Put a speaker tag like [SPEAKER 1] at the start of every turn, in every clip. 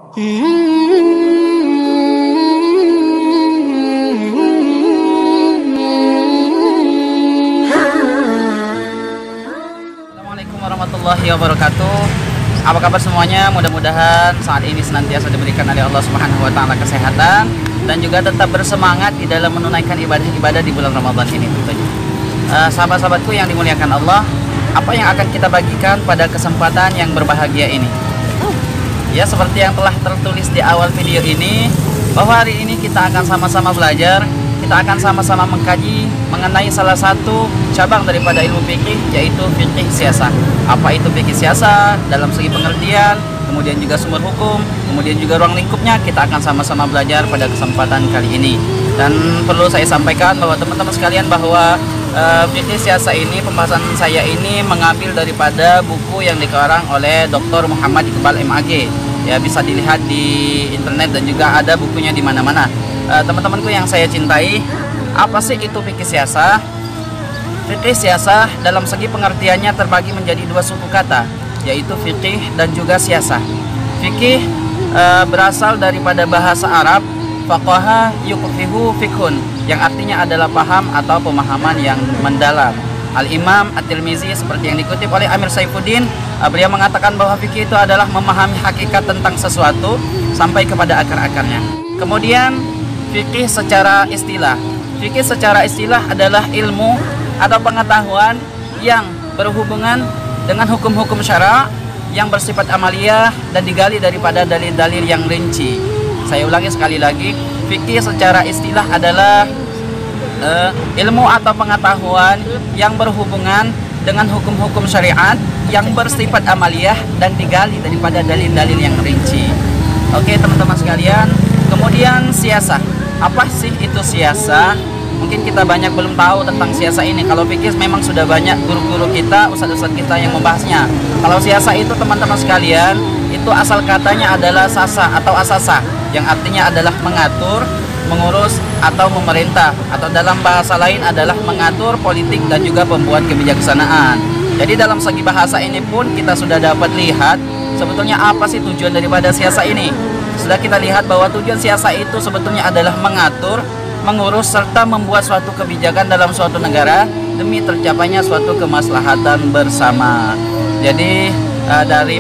[SPEAKER 1] Assalamualaikum warahmatullahi wabarakatuh. Apa kabar semuanya? Mudah-mudahan saat ini senantiasa diberikan oleh Allah Subhanahu wa taala kesehatan dan juga tetap bersemangat di dalam menunaikan ibadah-ibadah di bulan Ramadan ini tentunya. Sahabat-sahabatku yang dimuliakan Allah, apa yang akan kita bagikan pada kesempatan yang berbahagia ini? Ya, seperti yang telah tertulis di awal video ini, bahwa hari ini kita akan sama-sama belajar, kita akan sama-sama mengkaji mengenai salah satu cabang daripada ilmu fikih, yaitu fikih siasah. Apa itu fikih siasah dalam segi pengertian, kemudian juga sumber hukum, kemudian juga ruang lingkupnya, kita akan sama-sama belajar pada kesempatan kali ini. Dan perlu saya sampaikan bahwa teman-teman sekalian bahwa fikih siasah ini, pembahasan saya ini mengambil daripada buku yang dikarang oleh Dr. Muhammad Iqbal MAG. Ya, bisa dilihat di internet dan juga ada bukunya di mana-mana. Teman-temanku yang saya cintai, apa sih itu fikih siasah? Fikih siasah dalam segi pengertiannya terbagi menjadi dua suku kata, yaitu fikih dan juga siasah. Fikih berasal daripada bahasa Arab faqaha yuqfihu fikhun, yang artinya adalah paham atau pemahaman yang mendalam. Al-Imam At-Tirmizi seperti yang dikutip oleh Amir Saifuddin, beliau mengatakan bahwa fikih itu adalah memahami hakikat tentang sesuatu sampai kepada akar-akarnya. Kemudian fikih secara istilah. Fikih secara istilah adalah ilmu atau pengetahuan yang berhubungan dengan hukum-hukum syara yang bersifat amaliyah dan digali daripada dalil-dalil yang rinci. Saya ulangi sekali lagi, fikih secara istilah adalah ilmu atau pengetahuan yang berhubungan dengan hukum-hukum syariat yang bersifat amaliyah dan digali daripada dalil-dalil yang rinci. Oke teman-teman sekalian, kemudian siasah. Apa sih itu siasah? Mungkin kita banyak belum tahu tentang siasah ini. Kalau fikih memang sudah banyak guru-guru kita, ustadz-ustadz kita yang membahasnya. Kalau siasah itu teman-teman sekalian, itu asal katanya adalah sasa atau asasa, yang artinya adalah mengatur, mengurus atau memerintah, atau dalam bahasa lain adalah mengatur politik dan juga pembuat kebijaksanaan. Jadi dalam segi bahasa ini pun kita sudah dapat lihat sebetulnya apa sih tujuan daripada siasah ini. Sudah kita lihat bahwa tujuan siasah itu sebetulnya adalah mengatur, mengurus serta membuat suatu kebijakan dalam suatu negara demi tercapainya suatu kemaslahatan bersama. Jadi dari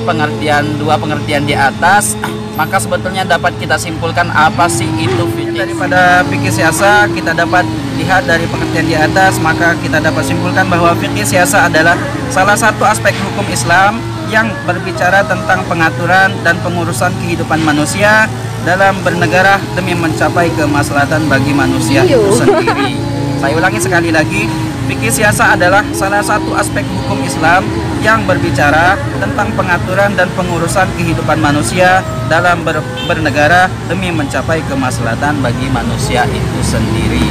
[SPEAKER 1] dua pengertian di atas, maka sebetulnya dapat kita simpulkan apa sih itu fikih. Daripada fikih siasah kita dapat lihat dari pengertian di atas, maka kita dapat simpulkan bahwa fikih siasah adalah salah satu aspek hukum Islam yang berbicara tentang pengaturan dan pengurusan kehidupan manusia dalam bernegara demi mencapai kemaslahatan bagi manusia itu sendiri. Saya ulangi sekali lagi, fikih siasah adalah salah satu aspek hukum Islam yang berbicara tentang pengaturan dan pengurusan kehidupan manusia dalam bernegara demi mencapai kemaslahatan bagi manusia itu sendiri.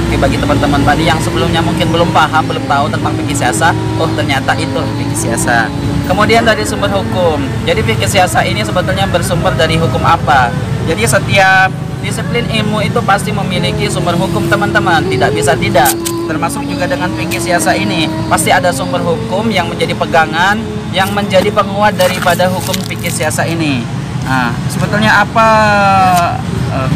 [SPEAKER 1] Oke, bagi teman-teman tadi yang sebelumnya mungkin belum paham, belum tahu tentang fikih siasah, oh ternyata itu fikih siasah. Kemudian dari sumber hukum. Jadi fikih siasah ini sebetulnya bersumber dari hukum apa? Jadi setiap disiplin ilmu itu pasti memiliki sumber hukum teman-teman, tidak bisa tidak. Termasuk juga dengan fikih siasah ini pasti ada sumber hukum yang menjadi pegangan, yang menjadi penguat daripada hukum fikih siasah ini. Nah, sebetulnya apa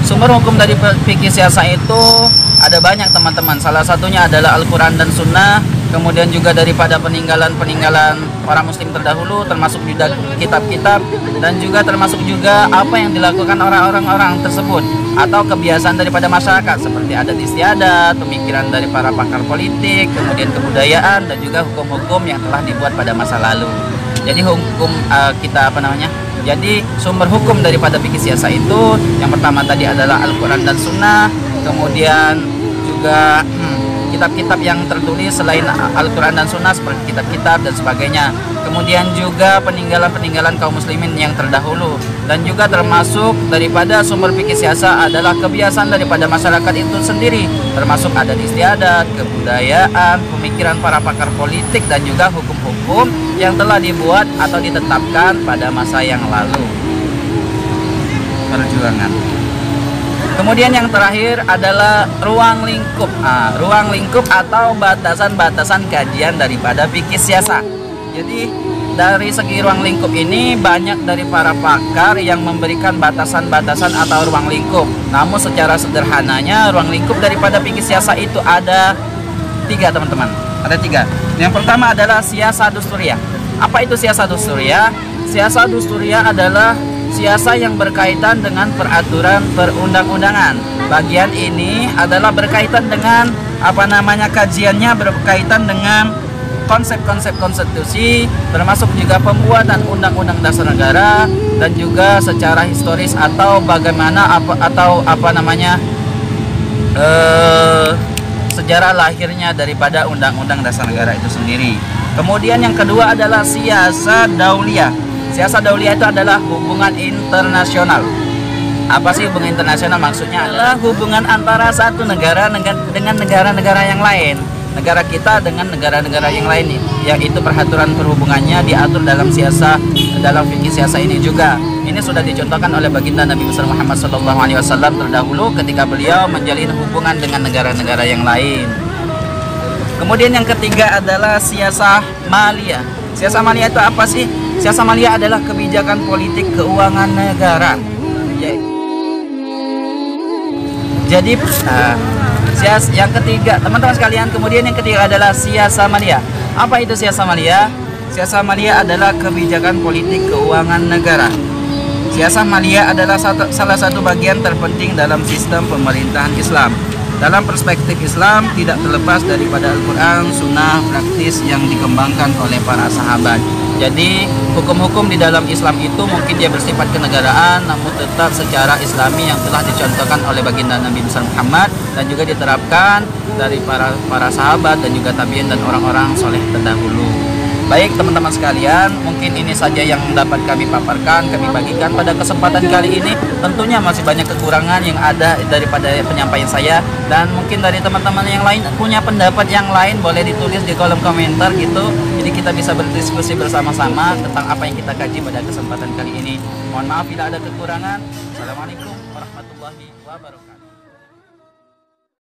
[SPEAKER 1] sumber hukum dari fikih siasah itu? Ada banyak teman-teman. Salah satunya adalah Al-Quran dan Sunnah. Kemudian juga daripada peninggalan-peninggalan para muslim terdahulu, termasuk juga kitab-kitab, dan juga termasuk juga apa yang dilakukan orang-orang tersebut atau kebiasaan daripada masyarakat seperti adat istiadat, pemikiran dari para pakar politik, kemudian kebudayaan dan juga hukum-hukum yang telah dibuat pada masa lalu. Jadi hukum Jadi sumber hukum daripada fikih siasah itu yang pertama tadi adalah Al-Quran dan Sunnah, kemudian juga kitab-kitab yang tertulis selain Al-Quran dan Sunnah seperti kitab-kitab dan sebagainya. Kemudian juga peninggalan-peninggalan kaum muslimin yang terdahulu. Dan juga termasuk daripada sumber fikih siasah adalah kebiasaan daripada masyarakat itu sendiri, termasuk adat istiadat, kebudayaan, pemikiran para pakar politik, dan juga hukum-hukum yang telah dibuat atau ditetapkan pada masa yang lalu. Perjuangan. Kemudian yang terakhir adalah ruang lingkup. Ruang lingkup atau batasan-batasan kajian daripada fikih siasah. Jadi dari segi ruang lingkup ini banyak dari para pakar yang memberikan batasan-batasan atau ruang lingkup. Namun secara sederhananya ruang lingkup daripada fikih siasa itu ada 3 teman-teman. Ada 3. Yang pertama adalah siasa dusturiyah. Apa itu siasa dusturiyah? Siasa dusturiyah adalah siasa yang berkaitan dengan peraturan perundang-undangan. Bagian ini adalah berkaitan dengan kajiannya berkaitan dengan konsep-konsep konstitusi, termasuk juga pembuatan undang-undang dasar negara, dan juga secara historis atau bagaimana sejarah lahirnya daripada undang-undang dasar negara itu sendiri. Kemudian yang kedua adalah siasa dauliyah. Siasa dauliyah itu adalah hubungan internasional. Apa sih hubungan internasional? Maksudnya adalah hubungan antara satu negara dengan negara-negara yang lain. Negara kita dengan negara-negara yang lain, yaitu peraturan perhubungannya diatur dalam fikih siasa ini juga. Ini sudah dicontohkan oleh baginda Nabi besar Muhammad SAW terdahulu ketika beliau menjalin hubungan dengan negara-negara yang lain. Kemudian yang ketiga adalah siasa maliyah. Siasa maliyah itu apa sih? Siasa maliyah adalah kebijakan politik keuangan negara. Jadi yang ketiga, teman-teman sekalian, kemudian yang ketiga adalah siasa maliyah. Apa itu siasa maliyah? Siasa maliyah adalah kebijakan politik keuangan negara. Siasa maliyah adalah salah satu bagian terpenting dalam sistem pemerintahan Islam. Dalam perspektif Islam, tidak terlepas daripada Al-Quran, sunnah, praktis yang dikembangkan oleh para sahabat. Jadi, hukum-hukum di dalam Islam itu mungkin dia bersifat kenegaraan, namun tetap secara Islami yang telah dicontohkan oleh baginda Nabi besar Muhammad dan juga diterapkan dari para sahabat dan juga tabi'in dan orang-orang soleh terdahulu. Baik teman-teman sekalian, mungkin ini saja yang dapat kami paparkan, kami bagikan pada kesempatan kali ini. Tentunya masih banyak kekurangan yang ada daripada penyampaian saya, dan mungkin dari teman-teman yang lain punya pendapat yang lain boleh ditulis di kolom komentar gitu. Jadi kita bisa berdiskusi bersama-sama tentang apa yang kita kaji pada kesempatan kali ini. Mohon maaf bila ada kekurangan. Assalamualaikum warahmatullahi wabarakatuh.